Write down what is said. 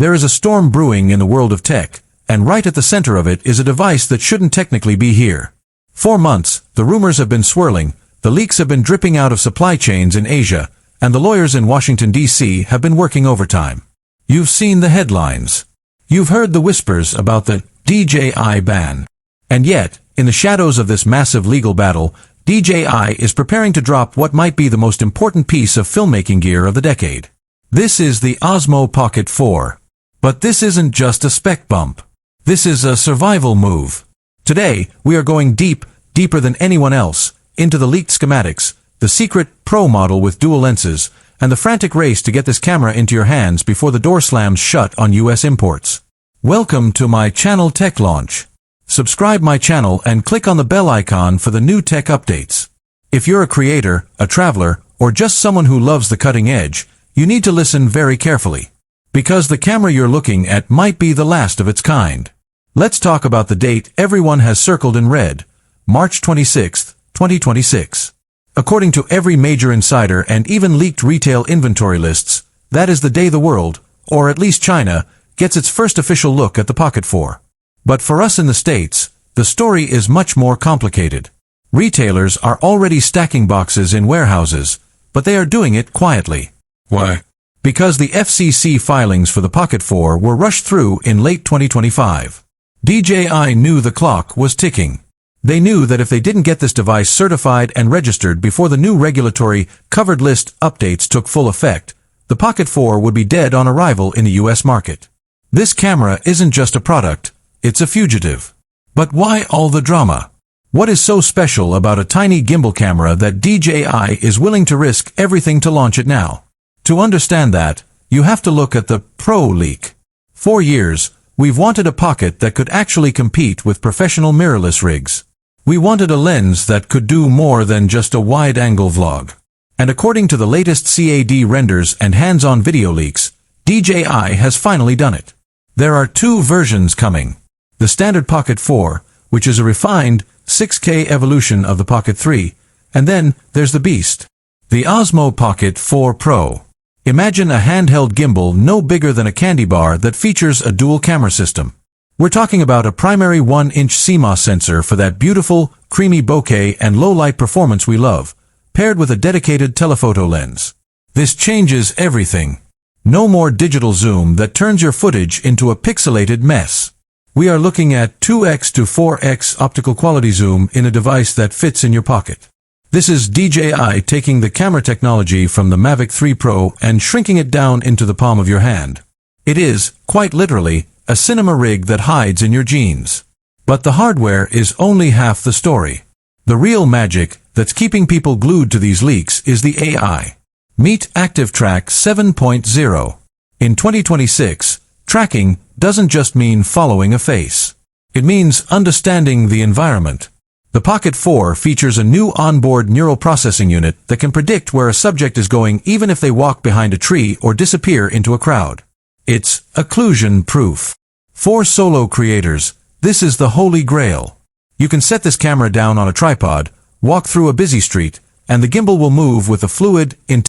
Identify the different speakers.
Speaker 1: There is a storm brewing in the world of tech, and right at the center of it is a device that shouldn't technically be here. For months, the rumors have been swirling, the leaks have been dripping out of supply chains in Asia, and the lawyers in Washington, D.C. have been working overtime. You've seen the headlines. You've heard the whispers about the DJI ban. And yet, in the shadows of this massive legal battle, DJI is preparing to drop what might be the most important piece of filmmaking gear of the decade. This is the Osmo Pocket 4. But this isn't just a spec bump. This is a survival move. Today, we are going deeper than anyone else, into the leaked schematics, the secret Pro model with dual lenses, and the frantic race to get this camera into your hands before the door slams shut on US imports. Welcome to my channel Tech Launch. Subscribe my channel and click on the bell icon for the new tech updates. If you're a creator, a traveler, or just someone who loves the cutting edge, you need to listen very carefully. Because the camera you're looking at might be the last of its kind. Let's talk about the date everyone has circled in red, March 26, 2026. According to every major insider and even leaked retail inventory lists, that is the day the world, or at least China, gets its first official look at the Pocket 4. But for us in the States, the story is much more complicated. Retailers are already stacking boxes in warehouses, but they are doing it quietly. Why? Because the FCC filings for the Pocket 4 were rushed through in late 2025. DJI knew the clock was ticking. They knew that if they didn't get this device certified and registered before the new regulatory covered list updates took full effect, the Pocket 4 would be dead on arrival in the US market. This camera isn't just a product, it's a fugitive. But why all the drama? What is so special about a tiny gimbal camera that DJI is willing to risk everything to launch it now? To understand that, you have to look at the Pro leak. For years, we've wanted a Pocket that could actually compete with professional mirrorless rigs. We wanted a lens that could do more than just a wide-angle vlog. And according to the latest CAD renders and hands-on video leaks, DJI has finally done it. There are two versions coming. The standard Pocket 4, which is a refined 6K evolution of the Pocket 3, and then there's the beast, the Osmo Pocket 4 Pro. Imagine a handheld gimbal no bigger than a candy bar that features a dual camera system. We're talking about a primary 1-inch CMOS sensor for that beautiful, creamy bokeh and low-light performance we love, paired with a dedicated telephoto lens. This changes everything. No more digital zoom that turns your footage into a pixelated mess. We are looking at 2x to 4x optical quality zoom in a device that fits in your pocket. This is DJI taking the camera technology from the Mavic 3 Pro and shrinking it down into the palm of your hand. It is, quite literally, a cinema rig that hides in your jeans. But the hardware is only half the story. The real magic that's keeping people glued to these leaks is the AI. Meet ActiveTrack 7.0. In 2026, tracking doesn't just mean following a face. It means understanding the environment. The Pocket 4 features a new onboard neural processing unit that can predict where a subject is going even if they walk behind a tree or disappear into a crowd. It's occlusion-proof. For solo creators, this is the holy grail. You can set this camera down on a tripod, walk through a busy street, and the gimbal will move with a fluid,